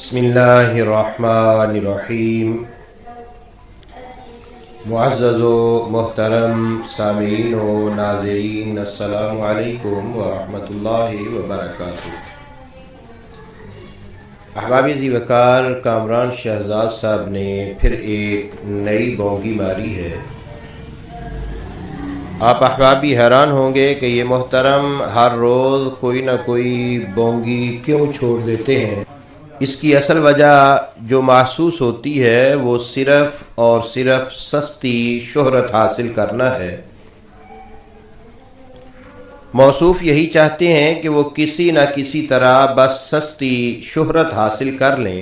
بسم اللہ الرحمن الرحیم۔ معزز و محترم سامعین و ناظرین، السلام علیکم ورحمۃ اللہ وبرکاتہ۔ احباب ذی وقار، کامران شہزاد صاحب نے پھر ایک نئی بونگی ماری ہے۔ آپ احباب بھی حیران ہوں گے کہ یہ محترم ہر روز کوئی نہ کوئی بونگی کیوں چھوڑ دیتے ہیں۔ اس کی اصل وجہ جو محسوس ہوتی ہے وہ صرف اور صرف سستی شہرت حاصل کرنا ہے۔ موصوف یہی چاہتے ہیں کہ وہ کسی نہ کسی طرح بس سستی شہرت حاصل کر لیں۔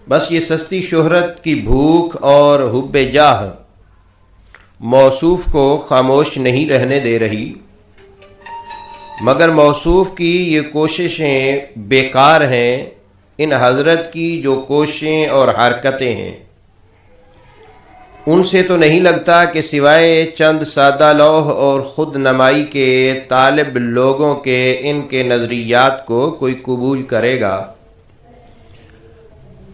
بس یہ سستی شہرت کی بھوک اور حب جاہ موصوف کو خاموش نہیں رہنے دے رہی، مگر موصوف کی یہ کوششیں بیکار ہیں۔ ان حضرت کی جو کوششیں اور حرکتیں ہیں، ان سے تو نہیں لگتا کہ سوائے چند سادہ لوح اور خود نمائی کے طالب لوگوں کے ان کے نظریات کو کوئی قبول کرے گا۔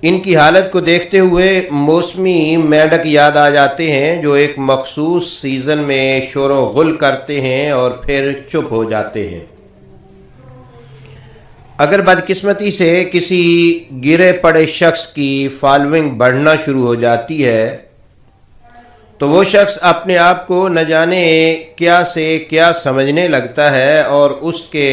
ان کی حالت کو دیکھتے ہوئے موسمی میڈک یاد آ جاتے ہیں جو ایک مخصوص سیزن میں شور و غل کرتے ہیں اور پھر چپ ہو جاتے ہیں۔ اگر بدقسمتی سے کسی گرے پڑے شخص کی فالوئنگ بڑھنا شروع ہو جاتی ہے تو وہ شخص اپنے آپ کو نہ جانے کیا سے کیا سمجھنے لگتا ہے اور اس کے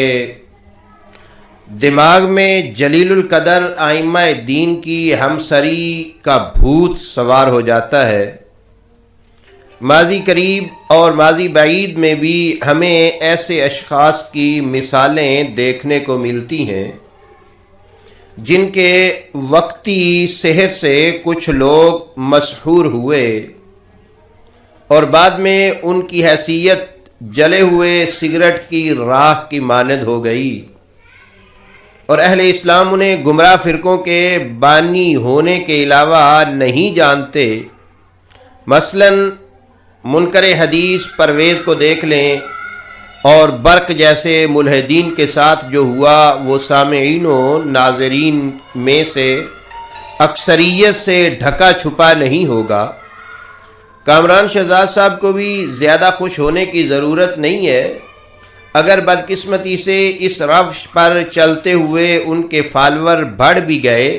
دماغ میں جلیل القدر ائمہ دین کی ہمسری کا بھوت سوار ہو جاتا ہے۔ ماضی قریب اور ماضی بعید میں بھی ہمیں ایسے اشخاص کی مثالیں دیکھنے کو ملتی ہیں جن کے وقتی سحر سے کچھ لوگ مسحور ہوئے اور بعد میں ان کی حیثیت جلے ہوئے سگریٹ کی راکھ کی مانند ہو گئی، اور اہل اسلام انہیں گمراہ فرقوں کے بانی ہونے کے علاوہ نہیں جانتے۔ مثلا منکر حدیث پرویز کو دیکھ لیں، اور برق جیسے ملحدین کے ساتھ جو ہوا وہ سامعین و ناظرین میں سے اکثریت سے ڈھکا چھپا نہیں ہوگا۔ کامران شہزاد صاحب کو بھی زیادہ خوش ہونے کی ضرورت نہیں ہے۔ اگر بدقسمتی سے اس روش پر چلتے ہوئے ان کے فالوور بڑھ بھی گئے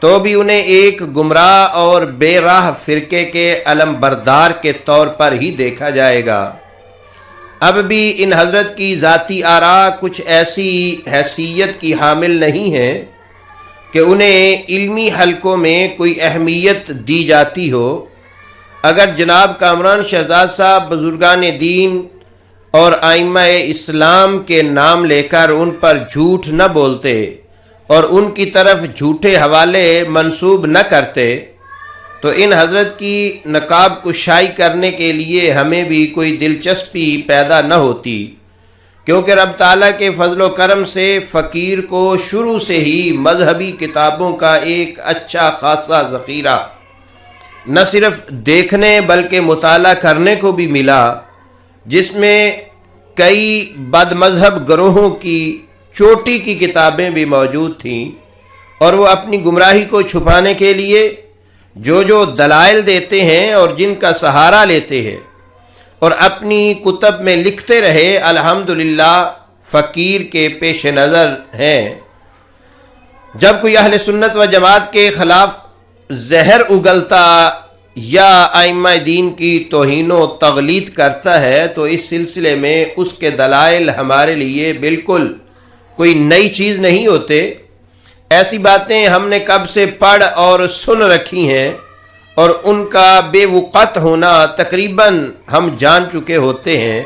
تو بھی انہیں ایک گمراہ اور بے راہ فرقے کے علم بردار کے طور پر ہی دیکھا جائے گا۔ اب بھی ان حضرت کی ذاتی آراء کچھ ایسی حیثیت کی حامل نہیں ہے کہ انہیں علمی حلقوں میں کوئی اہمیت دی جاتی ہو۔ اگر جناب کامران شہزاد صاحب بزرگان دین اور ائمہ اسلام کے نام لے کر ان پر جھوٹ نہ بولتے اور ان کی طرف جھوٹے حوالے منسوب نہ کرتے تو ان حضرت کی نقاب کشائی کرنے کے لیے ہمیں بھی کوئی دلچسپی پیدا نہ ہوتی، کیونکہ رب تعالیٰ کے فضل و کرم سے فقیر کو شروع سے ہی مذہبی کتابوں کا ایک اچھا خاصا ذخیرہ نہ صرف دیکھنے بلکہ مطالعہ کرنے کو بھی ملا، جس میں کئی بد مذہب گروہوں کی چوٹی کی کتابیں بھی موجود تھیں، اور وہ اپنی گمراہی کو چھپانے کے لیے جو دلائل دیتے ہیں اور جن کا سہارا لیتے ہیں اور اپنی کتب میں لکھتے رہے، الحمدللہ فقیر کے پیش نظر ہیں۔ جب کوئی اہل سنت و جماعت کے خلاف زہر اگلتا یا ائمہ دین کی توہین و تغلیظ کرتا ہے تو اس سلسلے میں اس کے دلائل ہمارے لیے بالکل کوئی نئی چیز نہیں ہوتے۔ ایسی باتیں ہم نے کب سے پڑھ اور سن رکھی ہیں اور ان کا بے وقت ہونا تقریباً ہم جان چکے ہوتے ہیں،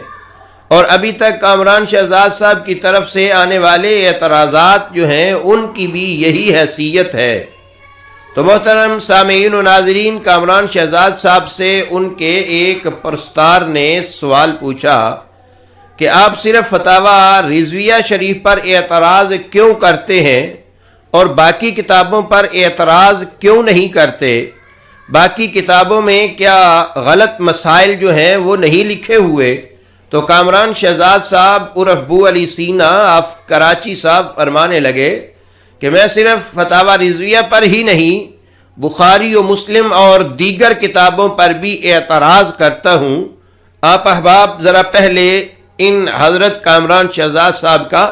اور ابھی تک کامران شہزاد صاحب کی طرف سے آنے والے اعتراضات جو ہیں ان کی بھی یہی حیثیت ہے۔ تو محترم سامعین و ناظرین، کامران شہزاد صاحب سے ان کے ایک پرستار نے سوال پوچھا کہ آپ صرف فتاوی رضویہ شریف پر اعتراض کیوں کرتے ہیں اور باقی کتابوں پر اعتراض کیوں نہیں کرتے؟ باقی کتابوں میں کیا غلط مسائل جو ہیں وہ نہیں لکھے ہوئے؟ تو کامران شہزاد صاحب عرف بو علی سینا آف کراچی صاحب فرمانے لگے کہ میں صرف فتاوی رضویہ پر ہی نہیں، بخاری و مسلم اور دیگر کتابوں پر بھی اعتراض کرتا ہوں۔ آپ احباب ذرا پہلے ان حضرت کامران شہزاد صاحب کا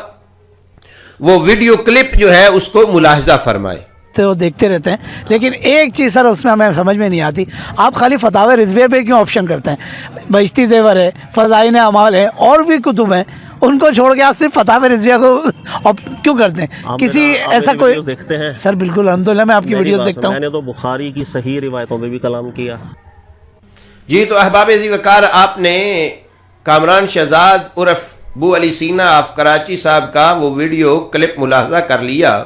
وہ ویڈیو کلپ جو ہے اس کو ملاحظہ فرمائے۔ تو دیکھتے رہتے ہیں، لیکن ایک چیز سر اس میں ہمیں سمجھ میں نہیں آتی، آپ خالی فتاوی رضویہ پہ کیوں آپشن کرتے ہیں؟ بہشتی زیور ہے، فضائل اعمال ہے، اور بھی کتب ہیں، ان کو چھوڑ کے آپ صرف فتاوی رضویہ کو کیوں کرتے ہیں؟ کسی ایسا کوئی دیکھتے ہیں سر؟ بالکل الحمدللہ میں آپ کی ویڈیوز دیکھتا ہوں۔ میں نے تو بخاری کی صحیح روایتوں پہ بھی کلام کیا۔ جی تو احباب ذی وقار، آپ نے کامران شہزاد عرف بو علی سینہ آف کراچی صاحب کا وہ ویڈیو کلپ ملاحظہ کر لیا۔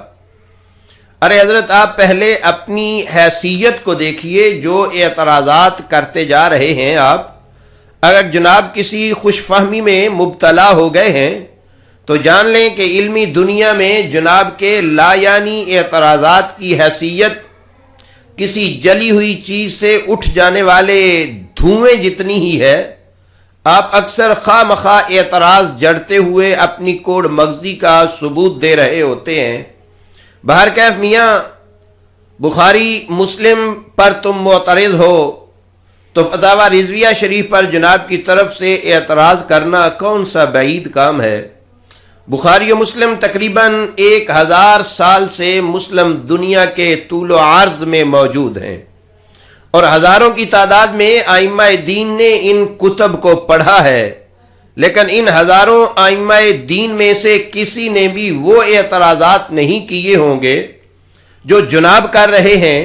ارے حضرت، آپ پہلے اپنی حیثیت کو دیکھیے، جو اعتراضات کرتے جا رہے ہیں آپ۔ اگر جناب کسی خوش فہمی میں مبتلا ہو گئے ہیں تو جان لیں کہ علمی دنیا میں جناب کے لا یعنی اعتراضات کی حیثیت کسی جلی ہوئی چیز سے اٹھ جانے والے دھوئیں جتنی ہی ہے۔ آپ اکثر خواہ مخواہ اعتراض جڑتے ہوئے اپنی کوڑ مغزی کا ثبوت دے رہے ہوتے ہیں۔ بہرکیف میاں، بخاری مسلم پر تم معترض ہو تو فتاوی رضویہ شریف پر جناب کی طرف سے اعتراض کرنا کون سا بعید کام ہے؟ بخاری و مسلم تقریباً 1000 سال سے مسلم دنیا کے طول و عرض میں موجود ہیں، اور ہزاروں کی تعداد میں ائمہ دین نے ان کتب کو پڑھا ہے، لیکن ان ہزاروں ائمہ دین میں سے کسی نے بھی وہ اعتراضات نہیں کیے ہوں گے جو جناب کر رہے ہیں۔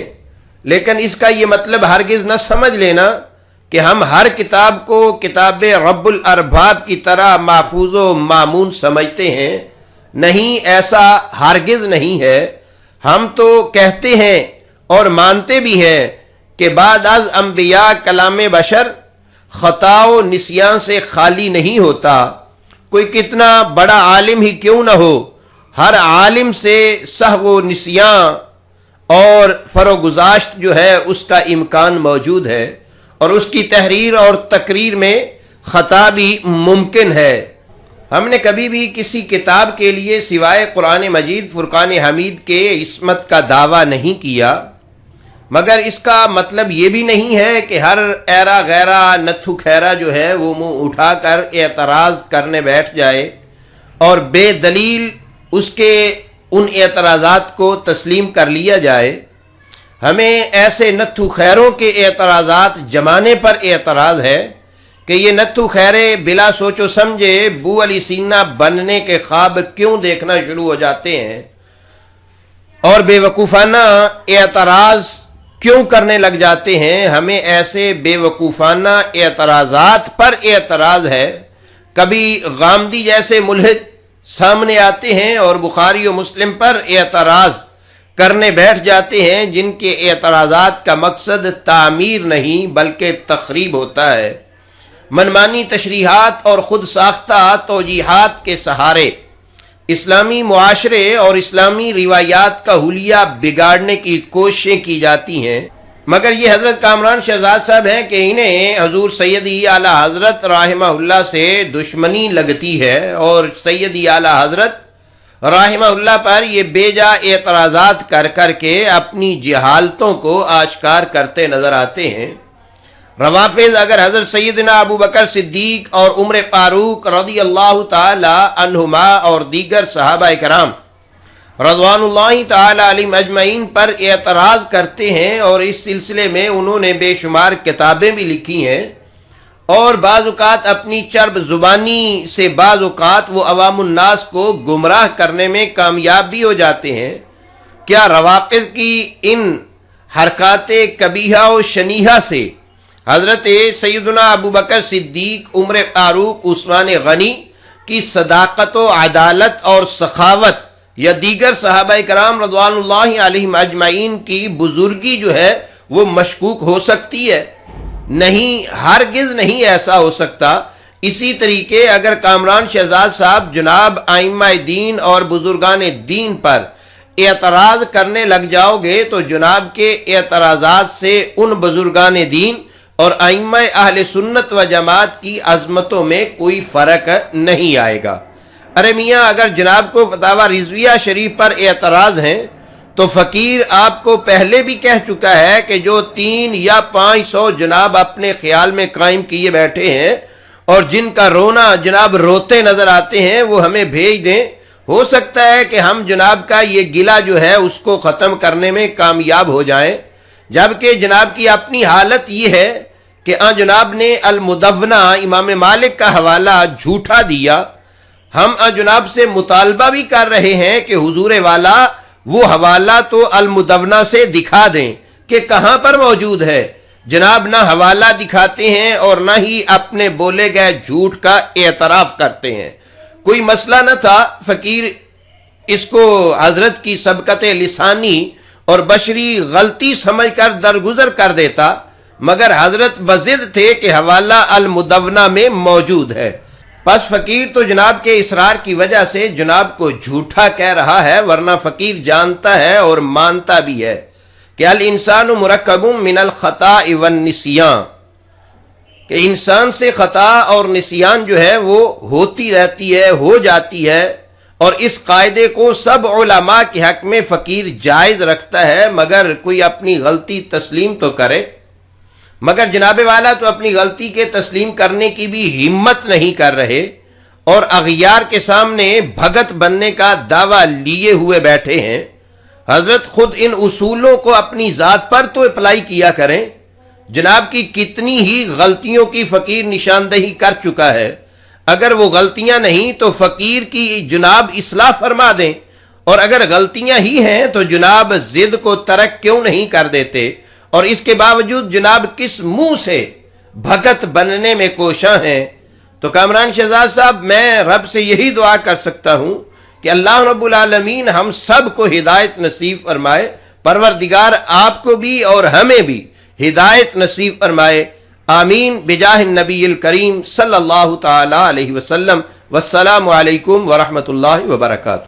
لیکن اس کا یہ مطلب ہرگز نہ سمجھ لینا کہ ہم ہر کتاب کو کتاب رب الارباب کی طرح محفوظ و مامون سمجھتے ہیں۔ نہیں، ایسا ہرگز نہیں ہے۔ ہم تو کہتے ہیں اور مانتے بھی ہیں کہ بعد از انبیاء کلام بشر خطا و نسیان سے خالی نہیں ہوتا۔ کوئی کتنا بڑا عالم ہی کیوں نہ ہو، ہر عالم سے سہو و نسیان اور فروگزاشت جو ہے اس کا امکان موجود ہے، اور اس کی تحریر اور تقریر میں خطا بھی ممکن ہے۔ ہم نے کبھی بھی کسی کتاب کے لیے سوائے قرآن مجید فرقان حمید کے عصمت کا دعویٰ نہیں کیا، مگر اس کا مطلب یہ بھی نہیں ہے کہ ہر ایرا غیرہ نتھو خیرہ جو ہے وہ منہ اٹھا کر اعتراض کرنے بیٹھ جائے اور بے دلیل اس کے ان اعتراضات کو تسلیم کر لیا جائے۔ ہمیں ایسے نتھو خیروں کے اعتراضات جمانے پر اعتراض ہے کہ یہ نتھو خیرے بلا سوچ و سمجھے بو علی سینہ بننے کے خواب کیوں دیکھنا شروع ہو جاتے ہیں، اور بے وقوفانہ اعتراض کیوں کرنے لگ جاتے ہیں۔ ہمیں ایسے بے وقوفانہ اعتراضات پر اعتراض ہے۔ کبھی غامدی جیسے ملحد سامنے آتے ہیں اور بخاری و مسلم پر اعتراض کرنے بیٹھ جاتے ہیں، جن کے اعتراضات کا مقصد تعمیر نہیں بلکہ تخریب ہوتا ہے۔ منمانی تشریحات اور خود ساختہ توجیحات کے سہارے اسلامی معاشرے اور اسلامی روایات کا حلیہ بگاڑنے کی کوششیں کی جاتی ہیں، مگر یہ حضرت کامران شہزاد صاحب ہیں کہ انہیں حضور سیدی اعلیٰ حضرت رحمہ اللہ سے دشمنی لگتی ہے، اور سیدی اعلیٰ حضرت رحمہ اللہ پر یہ بے جا اعتراضات کر کر کے اپنی جہالتوں کو آشکار کرتے نظر آتے ہیں۔ روافض اگر حضرت سیدنا ابو بکر صدیق اور عمر فاروق رضی اللہ تعالی عنہما اور دیگر صحابہ کرام رضوان اللہ تعالی علیہم اجمعین پر اعتراض کرتے ہیں، اور اس سلسلے میں انہوں نے بے شمار کتابیں بھی لکھی ہیں، اور بعض اوقات اپنی چرب زبانی سے بعض اوقات وہ عوام الناس کو گمراہ کرنے میں کامیاب بھی ہو جاتے ہیں۔ کیا روافض کی ان حرکات قبیحہ و شنیعہ سے حضرت سیدنا ابو بکر صدیق، عمر فاروق، عثمان غنی کی صداقت و عدالت اور سخاوت یا دیگر صحابہ کرام رضوان اللہ علیہم اجمعین کی بزرگی جو ہے وہ مشکوک ہو سکتی ہے؟ نہیں، ہرگز نہیں ایسا ہو سکتا۔ اسی طریقے اگر کامران شہزاد صاحب جناب ائمہ دین اور بزرگان دین پر اعتراض کرنے لگ جاؤ گے تو جناب کے اعتراضات سے ان بزرگان دین اور ائمہ اہل سنت و جماعت کی عظمتوں میں کوئی فرق نہیں آئے گا۔ ارے میاں اگر جناب کو فتاوی رضویہ شریف پر اعتراض ہیں تو فقیر آپ کو پہلے بھی کہہ چکا ہے کہ جو 300 یا 500 جناب اپنے خیال میں قائم کیے بیٹھے ہیں اور جن کا رونا جناب روتے نظر آتے ہیں وہ ہمیں بھیج دیں، ہو سکتا ہے کہ ہم جناب کا یہ گلہ جو ہے اس کو ختم کرنے میں کامیاب ہو جائیں۔ جبکہ جناب کی اپنی حالت یہ ہے کہ جناب نے المدونہ امام مالک کا حوالہ جھوٹا دیا۔ ہم جناب سے مطالبہ بھی کر رہے ہیں کہ حضور والا وہ حوالہ تو المدونہ سے دکھا دیں کہ کہاں پر موجود ہے۔ جناب نہ حوالہ دکھاتے ہیں اور نہ ہی اپنے بولے گئے جھوٹ کا اعتراف کرتے ہیں۔ کوئی مسئلہ نہ تھا، فقیر اس کو حضرت کی سبقت لسانی اور بشری غلطی سمجھ کر درگزر کر دیتا، مگر حضرت بضد تھے کہ حوالہ المدونہ میں موجود ہے۔ پس فقیر تو جناب کے اصرار کی وجہ سے جناب کو جھوٹا کہہ رہا ہے، ورنہ فقیر جانتا ہے اور مانتا بھی ہے کہ الانسان مرکب من الخطا والنسیان، کہ انسان سے خطا اور نسیان جو ہے وہ ہوتی رہتی ہے، ہو جاتی ہے، اور اس قاعدے کو سب علماء کے حق میں فقیر جائز رکھتا ہے، مگر کوئی اپنی غلطی تسلیم تو کرے۔ مگر جناب والا تو اپنی غلطی کے تسلیم کرنے کی بھی ہمت نہیں کر رہے اور اغیار کے سامنے بھگت بننے کا دعویٰ لیے ہوئے بیٹھے ہیں۔ حضرت خود ان اصولوں کو اپنی ذات پر تو اپلائی کیا کریں۔ جناب کی کتنی ہی غلطیوں کی فقیر نشاندہی کر چکا ہے، اگر وہ غلطیاں نہیں تو فقیر کی جناب اصلاح فرما دیں، اور اگر غلطیاں ہی ہیں تو جناب ضد کو ترک کیوں نہیں کر دیتے، اور اس کے باوجود جناب کس منہ سے بھگت بننے میں کوشاں ہیں۔ تو کامران شہزاد صاحب، میں رب سے یہی دعا کر سکتا ہوں کہ اللہ رب العالمین ہم سب کو ہدایت نصیب فرمائے، پروردگار آپ کو بھی اور ہمیں بھی ہدایت نصیب فرمائے، آمین بجاہ النبی الکریم صلی اللہ تعالی علیہ وسلم۔ والسلام علیکم ورحمۃ اللہ وبرکاتہ۔